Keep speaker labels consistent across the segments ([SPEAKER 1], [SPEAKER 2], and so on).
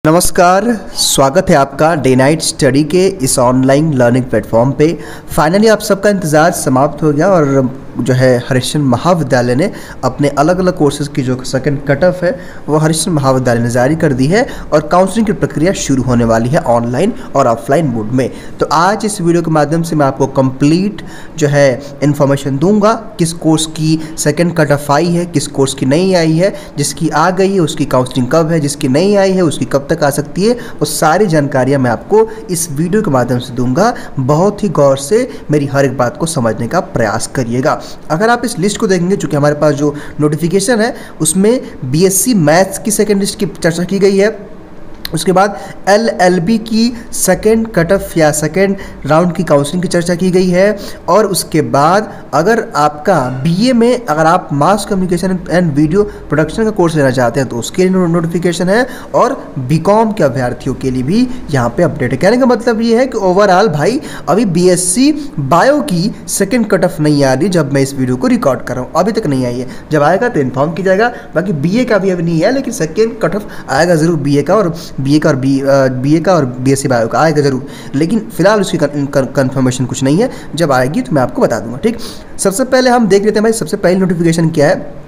[SPEAKER 1] नमस्कार, स्वागत है आपका डे नाइट स्टडी के इस ऑनलाइन लर्निंग प्लेटफॉर्म पे। फाइनली आप सबका इंतज़ार समाप्त हो गया और जो है हरिश्चंद्र महाविद्यालय ने अपने अलग अलग कोर्सेज़ की जो सेकंड कट ऑफ है वो हरिश्चंद्र महाविद्यालय ने जारी कर दी है और काउंसलिंग की प्रक्रिया शुरू होने वाली है ऑनलाइन और ऑफलाइन मोड में। तो आज इस वीडियो के माध्यम से मैं आपको कंप्लीट जो है इन्फॉर्मेशन दूंगा किस कोर्स की सेकेंड कट ऑफ आई है, किस कोर्स की नहीं आई है, जिसकी आ गई है उसकी काउंसलिंग कब है, जिसकी नहीं आई है उसकी कब तक आ सकती है। वो सारी जानकारियां मैं आपको इस वीडियो के माध्यम से दूंगा। बहुत ही गौर से मेरी हर एक बात को समझने का प्रयास करिएगा। अगर आप इस लिस्ट को देखेंगे, चूँकि हमारे पास जो नोटिफिकेशन है उसमें बीएससी मैथ्स की सेकेंड लिस्ट की चर्चा की गई है, उसके बाद एलएलबी की सेकेंड कट ऑफ या सेकेंड राउंड की काउंसलिंग की चर्चा की गई है, और उसके बाद अगर आपका बीए में अगर आप mass communication and video production का कोर्स लेना चाहते हैं तो उसके लिए नोटिफिकेशन है, और बीकॉम के अभ्यर्थियों के लिए भी यहाँ पे अपडेट है। कहने का मतलब ये है कि ओवरऑल भाई अभी बीएससी बायो की सेकेंड कट ऑफ नहीं आ रही जब मैं इस वीडियो को रिकॉर्ड कर रहा हूँ, अभी तक नहीं आई है। जब आएगा तो इन्फॉर्म किया जाएगा। बाकी बीए का भी अभी नहीं है, लेकिन सेकेंड कट ऑफ आएगा ज़रूर बीए का और बीएससी बायो का आएगा ज़रूर, लेकिन फिलहाल उसकी कंफर्मेशन कुछ नहीं है। जब आएगी तो मैं आपको बता दूंगा। ठीक, सबसे पहले हम देख लेते हैं भाई सबसे पहली नोटिफिकेशन क्या है।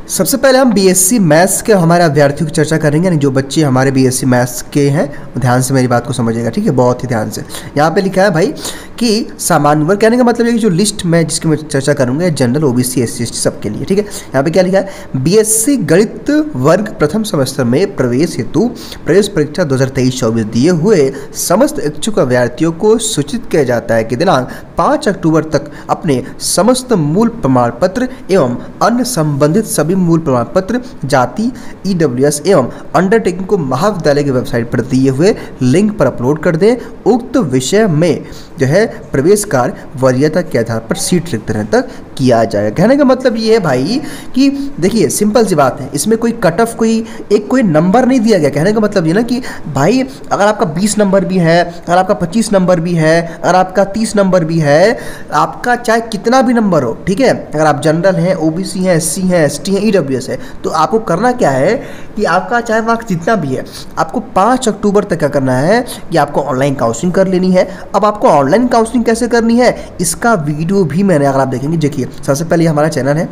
[SPEAKER 1] सबसे पहले हम बीएससी मैथ्स के हमारे अभ्यर्थियों की चर्चा करेंगे, यानी जो बच्चे हमारे बीएससी मैथ्स के हैं ध्यान से मेरी बात को समझिएगा। ठीक है, बहुत ही ध्यान से। यहाँ पे लिखा है भाई कि सामान्य वर्ग, कहने का मतलब है कि जो लिस्ट में जिसकी मैं चर्चा करूँगा जनरल ओबीसी एससी एसटी सबके लिए। ठीक है, यहाँ पे क्या लिखा है, बीएससी गणित वर्ग प्रथम सेमेस्टर में प्रवेश हेतु प्रवेश परीक्षा 2023-24 दिए हुए समस्त इच्छुक अभ्यर्थियों को सूचित किया जाता है कि दिनांक 5 अक्टूबर तक अपने समस्त मूल प्रमाण पत्र एवं अन्य संबंधित सभी मूल प्रमाण पत्र जाति ईडब्ल्यूएस एवं अंडरटेकिंग को महाविद्यालय की वेबसाइट पर दिए हुए लिंक पर अपलोड कर दें। उक्त विषय में जो है प्रवेश कार्य वरीयता के आधार पर सीट रिक्त रहने तक किया जाएगा। कहने का मतलब ये है भाई कि देखिए सिंपल सी बात है, इसमें कोई कट ऑफ कोई नंबर नहीं दिया गया। कहने का मतलब ये ना कि भाई अगर आपका 20 नंबर भी है, अगर आपका 25 नंबर भी है, अगर आपका 30 नंबर भी है, आपका चाहे कितना भी नंबर हो, ठीक है, अगर आप जनरल हैं, ओबीसी हैं, एससी हैं, एसटी हैं, ईडब्ल्यूएस है, तो आपको करना क्या है कि आपका चाहे मार्क्स जितना भी है, आपको 5 अक्टूबर तक क्या करना है कि आपको ऑनलाइन काउंसलिंग कर लेनी है। अब आपको ऑनलाइन काउंसलिंग कैसे करनी है इसका वीडियो भी मैंने, अगर आप देखेंगे, देखिए सबसे पहले हमारा चैनल है।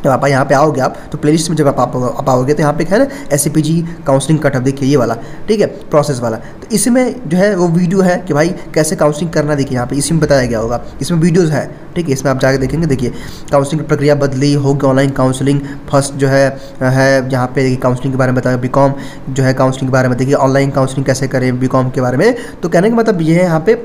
[SPEAKER 1] जब आप यहाँ पे आओगे, आप तो प्लेलिस्ट में जब आप आओगे तो यहाँ पे है ना एससीपीजी काउंसलिंग कट ऑफ, देखिए ये वाला, ठीक है, प्रोसेस वाला। तो इसमें जो है वो वीडियो है कि भाई कैसे काउंसलिंग करना, देखिए यहाँ पे इसी में बताया गया होगा, इसमें वीडियोज़ है। ठीक है, इसमें आप जाके देखेंगे, देखिए काउंसलिंग की प्रक्रिया बदली होगी, ऑनलाइन काउंसलिंग फर्स्ट जो है यहाँ पे देखिए काउंसलिंग के बारे में बताया, बीकॉम जो है काउंसलिंग के बारे में देखिए, ऑनलाइन काउंसलिंग कैसे करें बीकॉम के बारे में। तो कहने का मतलब ये है यहाँ पे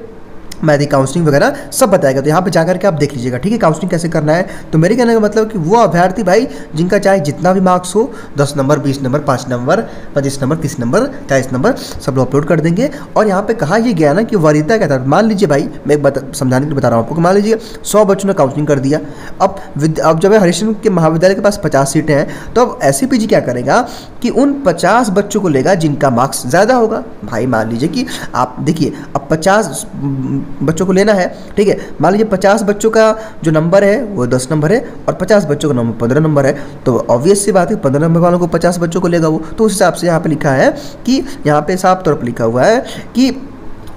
[SPEAKER 1] मैथी काउंसलिंग वगैरह सब बताएगा, तो यहाँ पे जाकर के आप देख लीजिएगा। ठीक है, काउंसलिंग कैसे करना है। तो मेरे कहने का मतलब कि वो अभ्यर्थी भाई जिनका चाहे जितना भी मार्क्स हो, 10 number, 20 number, 5 number, 25 number, 30 number, 40 number, सब लोग अपलोड कर देंगे। और यहाँ पे कहा यह गया ना कि वरीयता क्या था, मान लीजिए भाई मैं समझाने के लिए बता रहा हूँ आपको, मान लीजिए 100 बच्चों ने काउंसलिंग कर दिया। अब जब हरिश्चंद्र के महाविद्यालय के पास 50 सीटें हैं, तो अब एससीपीजी क्या करेगा कि उन 50 बच्चों को लेगा जिनका मार्क्स ज़्यादा होगा। भाई मान लीजिए कि आप देखिए अब 50 बच्चों को लेना है, ठीक है, मान लीजिए 50 बच्चों का जो नंबर है वो 10 नंबर है और 50 बच्चों का नंबर 15 नंबर है, तो ऑब्वियस सी बात है 15 नंबर वालों को 50 बच्चों को लेगा वो। तो उस हिसाब से यहाँ पे लिखा है कि यहाँ पे साफ तौर पर लिखा हुआ है कि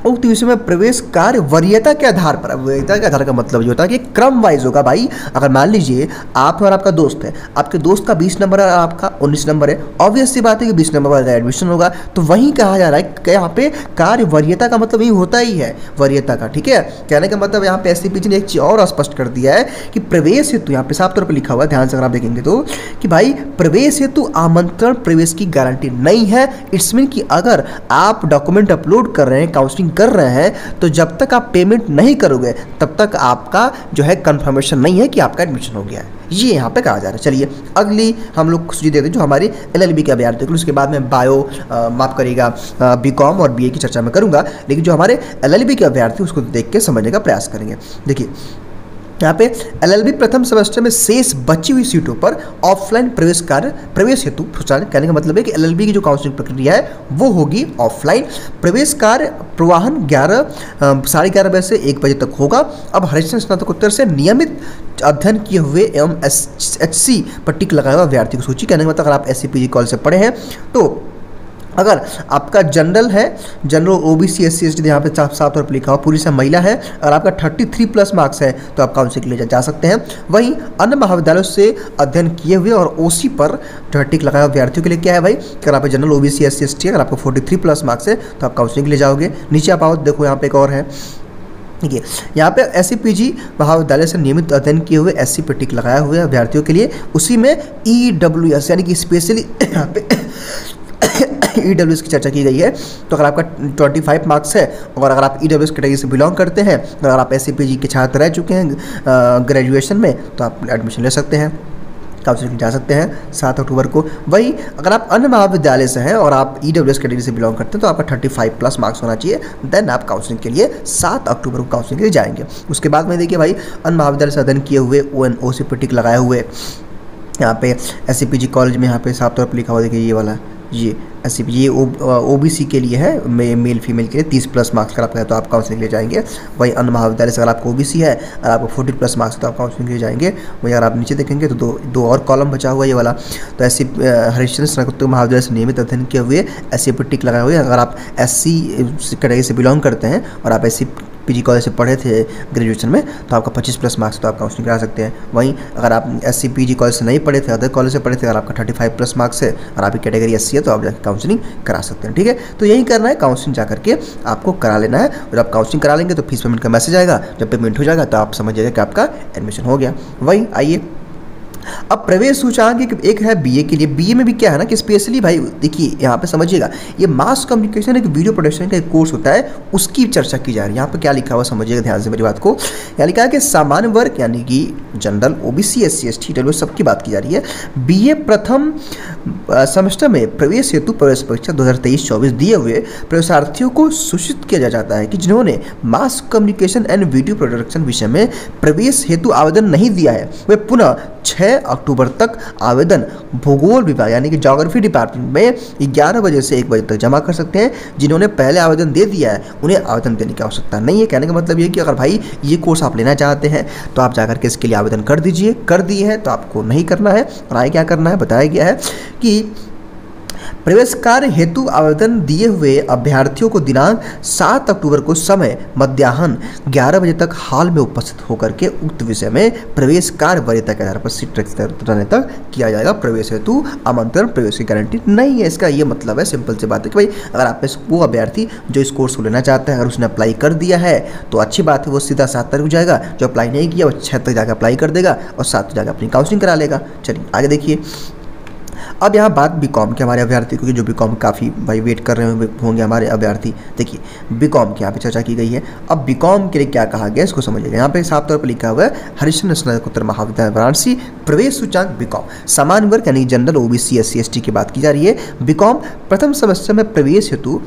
[SPEAKER 1] उक्त विषय में प्रवेश कार्य वरीयता के आधार पर। वरीयता के आधार का मतलब ये होता है कि क्रम वाइज होगा भाई। अगर मान लीजिए आप और आपका दोस्त है, आपके दोस्त का 20 नंबर है, आपका 19 नंबर है, ऑब्वियस सी बात है कि 20 नंबर वाला एडमिशन होगा। तो वहीं कहा जा रहा है कि यहाँ पे कार्य वरीयता का मतलब यही होता ही है, वरीयता का। ठीक है, कहने का मतलब यहाँ पे एससीपीजी ने एक चीज़ और स्पष्ट कर दिया है कि प्रवेश हेतु, यहाँ पे साफ तौर पर लिखा हुआ है, ध्यान से अगर आप देखेंगे तो, कि भाई प्रवेश हेतु आमंत्रण प्रवेश की गारंटी नहीं है। इट्स मीन कि अगर आप डॉक्यूमेंट अपलोड कर रहे हैं, काउंसलिंग कर रहे हैं, तो जब तक आप पेमेंट नहीं करोगे तब तक आपका जो है कंफर्मेशन नहीं है कि आपका एडमिशन हो गया है, ये यहाँ पे कहा जा रहा है। चलिए अगली हम लोग सूची देते हैं जो हमारी एलएलबी के अभ्यर्थी, उसके बाद में बायो माफ करिएगा बीकॉम और बीए की चर्चा में करूंगा, लेकिन जो हमारे एलएलबी के अभ्यर्थी उसको देख के समझने का प्रयास करेंगे। देखिए यहाँ पे एलएलबी प्रथम सेमेस्टर में शेष बची हुई सीटों पर ऑफलाइन प्रवेश हेतु, कहने का मतलब है कि एलएलबी की जो काउंसलिंग प्रक्रिया है वो होगी ऑफलाइन। प्रवेश कार्य प्रवाहन 11:30 बजे से 1 बजे तक होगा। अब हरिश्चंद्र स्नातकोत्तर से नियमित अध्ययन किए हुए एवं HC पर टिक लगाए हुए अभ्यर्थी की सूची, कहने का मतलब अगर आप SCPG कॉलेज से पढ़े हैं तो अगर आपका जनरल है, जनरल ओबीसी एससी एसटी यहाँ पे साफ साफ तौर पर लिखा हो, पूरी से महिला है, अगर आपका 33+ मार्क्स है तो आप काउंसलिंग के लिए जा सकते हैं। वहीं अन्य महाविद्यालयों से अध्ययन किए हुए और ओसी पर जो टिक लगाया विद्यार्थियों के लिए क्या है भाई, अगर आप जनरल ओबीसी एससी एसटी अगर आपको 43+ मार्क्स है तो आप काउंसलिंग के लिए जाओगे। नीचे आप आओ, देखो यहाँ पे एक और है, ठीक है, यहाँ पे एससी पीजी महाविद्यालय से नियमित अध्ययन किए हुए एससी पे टिक लगाया हुआ है अभ्यर्थियों के लिए, उसी में ईडब्ल्यूएस यानी कि स्पेशली यहाँ पे ईडब्ल्यूएस की चर्चा की गई है। तो अगर आपका 25 मार्क्स है और अगर आप ईडब्ल्यूएस कैटेगरी से बिलोंग करते हैं, अगर आप एससी पीजी के छात्र रह चुके हैं ग्रेजुएशन में, तो आप एडमिशन ले सकते हैं, काउंसलिंग जा सकते हैं 7 अक्टूबर को। वही अगर आप अन्य महाविद्यालय से हैं और आप ईडब्ल्यूएस कैटेगरी से बिलोंग करते हैं तो आपका 35+ मार्क्स होना चाहिए, देन आप काउंसलिंग के लिए 7 अक्टूबर को काउंसलिंग के लिए जाएंगे। उसके बाद में देखिए भाई, अन्य महाविद्यालय से अध्ययन किए हुए ओसी पे टिक लगाए हुए, यहाँ पे एससी पीजी कॉलेज में यहाँ पे साफ तौर पर लिखा हुआ, देखिए ये वाला, ये एससी पीजी, ये ओबीसी के लिए है, मेल फीमेल के लिए 30+ मार्क्स अगर आपका है तो आप काउंसलिंग के लिए जाएंगे। वही अन्य महाविद्यालय से अगर आपको ओबीसी है और आपको 40+ मार्क्स है तो आप काउंसलिंग के लिए जाएंगे। वही अगर आप नीचे देखेंगे तो दो और कॉलम बचा हुआ है ये वाला, तो एससी हरिश्चंद्र स्नातकोत्तर महाविद्यालय से नियमित अध्ययन किए हुए एससी पर टिक लगाए हुए, अगर आप एससी कैटेगरी से बिलोंग करते हैं और आप एससी पीजी कॉलेज से पढ़े थे ग्रेजुएशन में तो आपका 25+ मार्क्स तो आप काउंसलिंग करा सकते हैं। वहीं अगर आप एससी पीजी कॉलेज से नहीं पढ़े थे, अदर कॉलेज से पढ़े थे, अगर आपका 35+ मार्क्स है और आपकी कैटेगरी एससी है तो आप जाकर काउंसलिंग करा सकते हैं। ठीक है, तो यही करना है, काउंसलिंग जा करके आपको करा लेना है, और आप काउंसलिंग करा लेंगे तो फीस पेमेंट का मैसेज आएगा, जब पेमेंट हो जाएगा तो आप समझिएगा कि आपका एडमिशन हो गया। वही आइए अब प्रवेश सूचकांक एक है बीए के लिए। बीए में भी क्या है ना कि स्पेशली भाई देखिए यहाँ पे समझिएगा, ये मास कम्युनिकेशन एक वीडियो प्रोडक्शन का एक कोर्स होता है, उसकी चर्चा की जा रही है। यहाँ पे क्या लिखा हुआ समझिएगा ध्यान से मेरी बात को। यहाँ लिखा है कि सामान्य वर्ग यानी कि general, OBC, SC ST, W सबकी बात की जा रही है। बीए प्रथम सेमेस्टर में प्रवेश हेतु प्रवेश परीक्षा 2023-24 दिए हुए प्रवेशार्थियों को सूचित किया जाता है कि जिन्होंने mass communication and video production विषय में प्रवेश हेतु आवेदन नहीं दिया है वे पुनः 6 अक्टूबर तक आवेदन भूगोल विभाग यानी कि ज्योग्राफी डिपार्टमेंट में 11 बजे से 1 बजे तक जमा कर सकते हैं। जिन्होंने पहले आवेदन दे दिया है उन्हें आवेदन देने की आवश्यकता नहीं है। कहने का मतलब ये कि अगर भाई ये कोर्स आप लेना चाहते हैं तो आप जाकर के इसके लिए आवेदन कर दीजिए, कर दिए हैं तो आपको नहीं करना है। और आगे क्या करना है बताया गया है कि प्रवेश कार्य हेतु आवेदन दिए हुए अभ्यर्थियों को दिनांक 7 अक्टूबर को समय मध्याह्न 11 बजे तक हॉल में उपस्थित होकर के उक्त विषय में प्रवेश कार्य वरीयता के आधार पर सीट रहने तक किया जाएगा। प्रवेश हेतु आमंत्रण प्रवेश की गारंटी नहीं है। इसका ये मतलब है, सिंपल सी बात है कि भाई अगर आप वो अभ्यर्थी जो इस कोर्स को लेना चाहते हैं अगर उसने अप्लाई कर दिया है तो अच्छी बात है, वो सीधा 7 तारीख जाएगा। जो अप्लाई नहीं किया वो 6 तक जाकर अप्लाई कर देगा और 7 तक जाकर अपनी काउंसलिंग करा लेगा। चलिए आगे देखिए। अब यहाँ बात बीकॉम के हमारे अभ्यर्थी, क्योंकि जो बीकॉम काफ़ी भाई वेट कर रहे होंगे हमारे अभ्यर्थी। देखिए बीकॉम की यहाँ पे चर्चा की गई है। अब बीकॉम के लिए क्या कहा गया इसको समझिएगा। यहाँ पे साफ तौर पर लिखा हुआ है हरिश्चंद्र स्नातकोत्तर महाविद्यालय वाराणसी प्रवेश सूचकांक बीकॉम सामान्य वर्ग यानी जनरल, ओबीसी, एससी एसटी की बात की जा रही है। बीकॉम प्रथम सेमेस्टर में प्रवेश हेतु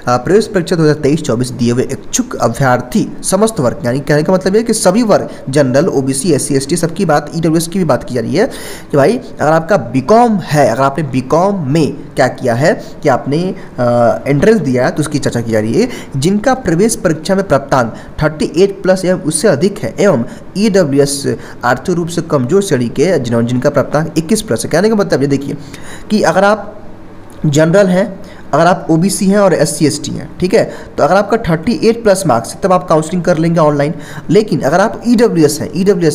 [SPEAKER 1] प्रवेश परीक्षा 2023-24 दिए हुए इच्छुक अभ्यर्थी समस्त वर्ग यानी कहने का मतलब है कि सभी वर्ग, जनरल, ओबीसी, एससी एसटी सबकी बात, ईडब्ल्यूएस की भी बात की जा रही है कि भाई अगर आपका बीकॉम है, अगर आपने बीकॉम में क्या किया है कि आपने एंट्रेंस दिया है तो उसकी चर्चा की जा रही है। जिनका प्रवेश परीक्षा में प्राप्तांक 38+ एवं उससे अधिक है एवं ईडब्ल्यूएस आर्थिक रूप से कमजोर श्रेणी के जिनका प्राप्तांक 21+ है। कहने का मतलब ये देखिए कि अगर आप जनरल हैं, अगर आप ओबीसी हैं और एससी एसटी हैं, ठीक है, तो अगर आपका 38+ मार्क्स है तब आप काउंसलिंग कर लेंगे ऑनलाइन। लेकिन अगर आप ईडब्ल्यूएस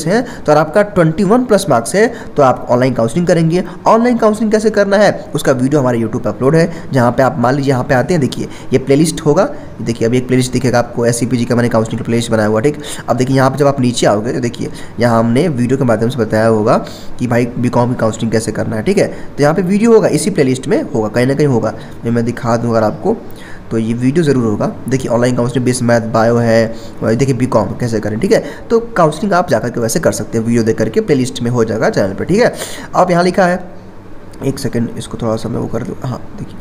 [SPEAKER 1] हैं तो अगर आपका 21+ मार्क्स है तो आप ऑनलाइन काउंसलिंग करेंगे। ऑनलाइन काउंसलिंग कैसे करना है उसका वीडियो हमारे यूट्यूब पर अपलोड है, जहाँ पे आप मान लीजिए यहाँ पे आते हैं, देखिए ये प्लेलिस्ट होगा, देखिए अभी एक प्लेलिस्ट दिखेगा आपको, एससी पीजी का मैंने काउंसलिंग का प्लेलिस्ट बनाया हुआ। ठीक, अब देखिए यहाँ पर जब आप नीचे आओगे तो देखिए यहाँ हमने वीडियो के माध्यम से बताया होगा कि भाई बीकॉम की काउंसलिंग कैसे करना है। ठीक है, तो यहाँ पर वीडियो होगा, इसी प्लेलिस्ट में होगा, कहीं ना कहीं होगा, मैं दिखा दूँ अगर आपको तो ये वीडियो ज़रूर होगा। देखिए online counselling base math bio है, देखिए बीकॉम कैसे करें। ठीक है, तो काउंसलिंग आप जाकर के वैसे कर सकते हैं, वीडियो देख करके प्लेलिस्ट में हो जाएगा चैनल पे। ठीक है, अब यहाँ लिखा है, एक सेकंड इसको थोड़ा सा मैं वो कर दूँ, हाँ देखिए,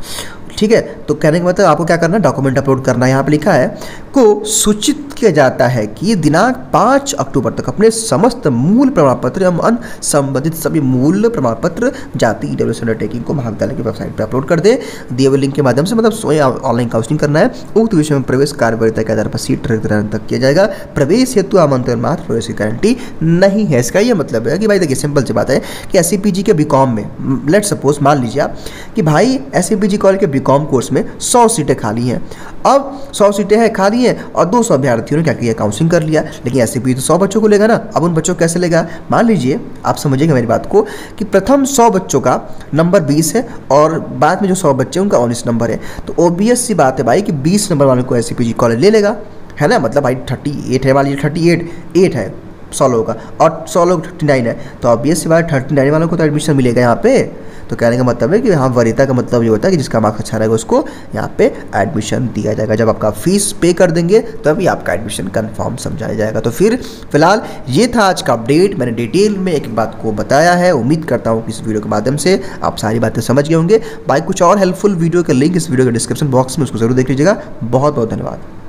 [SPEAKER 1] ठीक है। तो कहने का मतलब आपको क्या करना है, डॉक्यूमेंट अपलोड करना है। यहाँ पे लिखा है को सूचित किया जाता है कि दिनांक 5 अक्टूबर तक अपने समस्त मूल प्रमाण पत्र एवं अन्य संबंधित सभी मूल प्रमाण पत्र जाति ईडब्ल्यूएस अंडरटेकिंग को महाविद्यालय की वेबसाइट पर अपलोड कर दे। दिए हुए लिंक के माध्यम से मतलब स्वयं ऑनलाइन काउंसलिंग करना है। उक्त विषय में प्रवेश कार्यवरीयता के आधार पर सीट तक किया जाएगा। प्रवेश हेतु आमंत्रण मात्र, प्रवेश की गारंटी नहीं है। इसका यह मतलब है कि भाई देखिए सिंपल सी बात है कि एससीपीजी के बीकॉम में लेट सपोज मान लीजिए आप कि भाई एससीपीजी कॉलेज के बीकॉम कोर्स में 100 सीटें खाली हैं। अब 100 सीटें हैं खाली हैं और 200 अभ्यर्थियों ने क्या किया, काउंसलिंग कर लिया। लेकिन एससीपीजी तो 100 बच्चों को लेगा ना। अब उन बच्चों को कैसे लेगा, मान लीजिए आप समझिएगा मेरी बात को कि प्रथम 100 बच्चों का नंबर 20 है और बाद में जो 100 बच्चे उनका 19 नंबर है। तो ऑब्वियस सी बात है भाई कि 20 नंबर वाले को एससीपीजी कॉलेज ले लेगा, है ना। मतलब भाई 38 है, मान लीजिए 38 है 100 लोगों का और 100 लोग 39 है, तो ऑब्वियस सी बात 39 वालों को तो एडमिशन मिलेगा यहाँ पे। तो कहने का मतलब है कि हाँ वरीयता का मतलब ये होता है कि जिसका मार्क्स अच्छा रहेगा उसको यहाँ पे एडमिशन दिया जाएगा। जब आपका फीस पे कर देंगे तभी आपका एडमिशन कंफर्म समझाया जाएगा। तो फिर फिलहाल ये था आज का अपडेट। मैंने डिटेल में एक बात को बताया है। उम्मीद करता हूँ कि इस वीडियो के माध्यम से आप सारी बातें समझ गए होंगे। भाई कुछ और हेल्पफुल वीडियो का लिंक इस वीडियो के डिस्क्रिप्शन बॉक्स में उसको जरूर देख लीजिएगा। बहुत बहुत धन्यवाद।